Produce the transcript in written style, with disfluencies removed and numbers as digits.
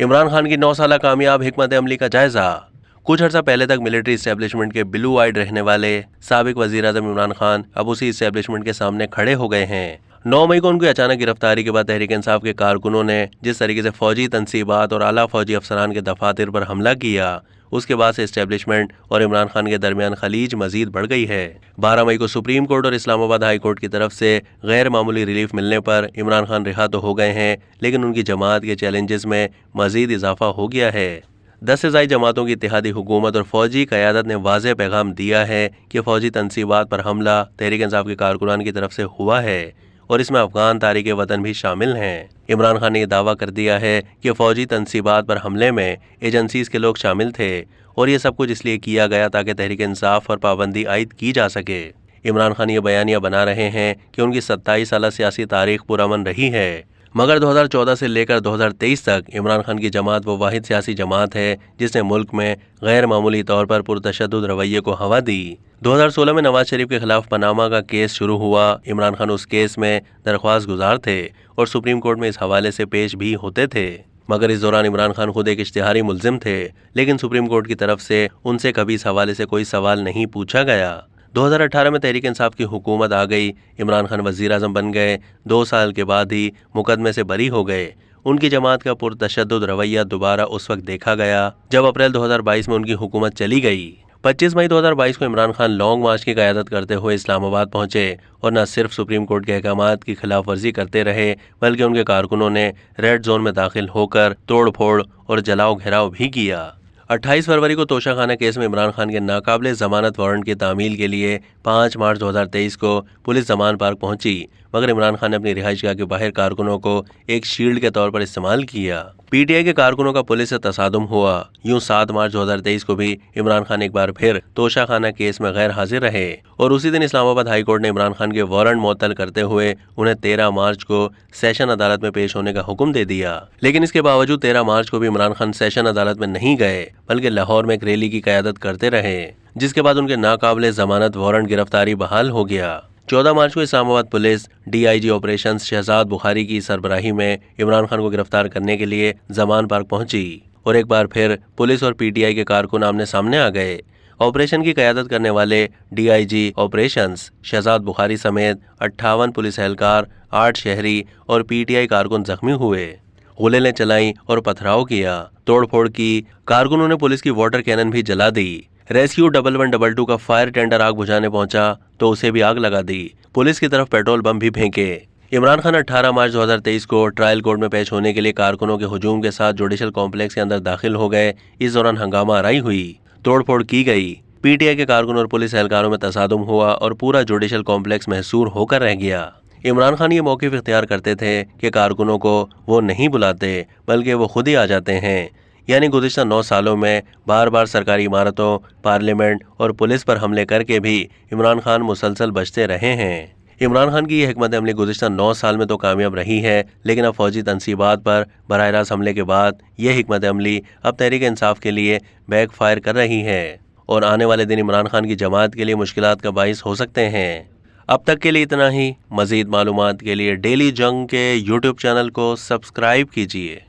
इमरान खान की 9 साल कामयाब हिकमत अमली का जायजा। कुछ अर्सा पहले तक मिलिट्री इस्टेब्लिशमेंट के ब्लू आइड रहने वाले साबिक वजीर आजम इमरान खान अब उसी इस्टेब्लिशमेंट के सामने खड़े हो गए हैं। 9 मई को उनकी अचानक गिरफ्तारी के बाद तहरीक इंसाफ के कारकुनों ने जिस तरीके से फौजी तनसीबात और आला फौजी अफसरान के दफातर पर हमला किया, उसके बाद से इस्टेब्लिशमेंट और इमरान खान के दरमियान खलीज मजीद बढ़ गई है। 12 मई को सुप्रीम कोर्ट और इस्लामाबाद हाई कोर्ट की तरफ से गैर मामूली रिलीफ मिलने पर इमरान खान रिहा तो हो गए हैं, लेकिन उनकी जमात के चैलेंजेस में मजीद इजाफा हो गया है। 10 से ज़ायद जमातों की इत्तेहादी हुकूमत और फौजी क़यादत ने वाज़ेह पैगाम दिया है कि फ़ौजी तनसीबात पर हमला तहरीक इंसाफ के कारकुनान की तरफ से हुआ है और इसमें अफगान तारिक वतन भी शामिल हैं। इमरान खान ने यह दावा कर दिया है कि फ़ौजी तनसीबात पर हमले में एजेंसीज के लोग शामिल थे और ये सब कुछ इसलिए किया गया ताकि तहरीक इंसाफ पर पाबंदी आयद की जा सके। इमरान खान ये बयानियाँ बना रहे हैं कि उनकी 27 साल सियासी तारीख पुरअमन रही है, मगर 2014 से लेकर 2023 तक इमरान खान की जमात वो वाहिद सियासी जमात है जिसने मुल्क में गैर मामूली तौर पर पुरतशद्दुद रवैये को हवा दी। 2016 में नवाज शरीफ के खिलाफ पनामा का केस शुरू हुआ। इमरान खान उस केस में दरख्वास्त गुजार थे और सुप्रीम कोर्ट में इस हवाले से पेश भी होते थे, मगर इस दौरान इमरान खान खुद एक इश्तिहारी मुल्जिम थे, लेकिन सुप्रीम कोर्ट की तरफ से उनसे कभी इस हवाले से कोई सवाल नहीं पूछा गया। 2018 में तहरीक इंसाफ की हुकूमत आ गई। इमरान खान वज़ीर आज़म बन गए। 2 साल के बाद ही मुकदमे से बरी हो गए। उनकी जमात का पुरतशद्दुद रवैया दोबारा उस वक्त देखा गया जब अप्रैल 2022 में उनकी हुकूमत चली गई। 25 मई 2022 को इमरान खान लॉन्ग मार्च की क़यादत करते हुए इस्लामाबाद पहुंचे और न सिर्फ सुप्रीम कोर्ट के अहकामात की खिलाफ वर्जी करते रहे, बल्कि उनके कारकुनों ने रेड जोन में दाखिल होकर तोड़ फोड़ और जलाओ घेराव भी किया। 28 फरवरी को तोशाखाना केस में इमरान खान के नाकाबिले ज़मानत वारंट की तामील के लिए 5 मार्च 2023 को पुलिस जमान पार्क पहुंची, मगर इमरान खान ने अपनी रिहाइशगाह के बाहर कारकुनों को एक शील्ड के तौर पर इस्तेमाल किया। पीटीआई के कारकुनों का पुलिस से तसादुम हुआ। यूं 7 मार्च 2023 को भी इमरान खान एक बार फिर तोशाखाना केस में गैर हाजिर रहे और उसी दिन इस्लामाबाद हाई कोर्ट ने इमरान खान के वारंट मुअत्तल करते हुए उन्हें 13 मार्च को सेशन अदालत में पेश होने का हुक्म दे दिया। लेकिन इसके बावजूद 13 मार्च को भी इमरान खान सेशन अदालत में नहीं गए, बल्कि लाहौर में एक रैली की क़यादत करते रहे, जिसके बाद उनके नाकाबिले ज़मानत वारंट गिरफ्तारी बहाल हो गया। 14 मार्च को Islamabad police DIG operations Shahzad Bukhari की सरबराही में इमरान खान को गिरफ्तार करने के लिए जमान पार्क पहुंची और एक बार फिर पुलिस और पीटीआई के कारकुन आमने सामने आ गए। ऑपरेशन की क़यादत करने वाले डीआईजी ऑपरेशंस शहजाद बुखारी समेत 58 पुलिस एहलकार, 8 शहरी और पीटीआई कारकुन जख्मी हुए। गोलें चलाई और पथराव किया, तोड़ फोड़ की। कारकुनों ने पुलिस की वाटर कैनन भी जला दी। रेस्क्यू 1122 का फायर टेंडर आग बुझाने पहुंचा तो उसे भी आग लगा दी। पुलिस की तरफ पेट्रोल बम भी फेंके। इमरान खान 18 मार्च 2023 को ट्रायल कोर्ट में पेश होने के लिए कारकुनों के हुजूम के साथ जुडिशल कॉम्प्लेक्स के अंदर दाखिल हो गए। इस दौरान हंगामा आराई हुई, तोड़फोड़ की गई। पीटीआई के कारकुन और पुलिस एहलकारों में तसादुम हुआ और पूरा जुडिशल कॉम्प्लेक्स महसूर होकर रह गया। इमरान खान ये मौक़िफ़ इख्तियार करते थे कि कारकुनों को वो नहीं बुलाते, बल्कि वो खुद ही आ जाते हैं। यानी गुज़िश्ता 9 सालों में बार बार सरकारी इमारतों, पार्लियामेंट और पुलिस पर हमले करके भी इमरान खान मुसलसल बचते रहे हैं। इमरान खान की ये हिकमत अमली गुज़िश्ता 9 साल में तो कामयाब रही है, लेकिन अब फौजी तनसीबात पर बराह रास्त हमले के बाद ये हिकमत अमली अब तहरीक इंसाफ के लिए बैक फायर कर रही है और आने वाले दिन इमरान खान की जमात के लिए मुश्किलात का बाइस हो सकते हैं। अब तक के लिए इतना ही। मज़ीद मालूमात के लिए डेली जंग के यूट्यूब चैनल को सब्सक्राइब कीजिए।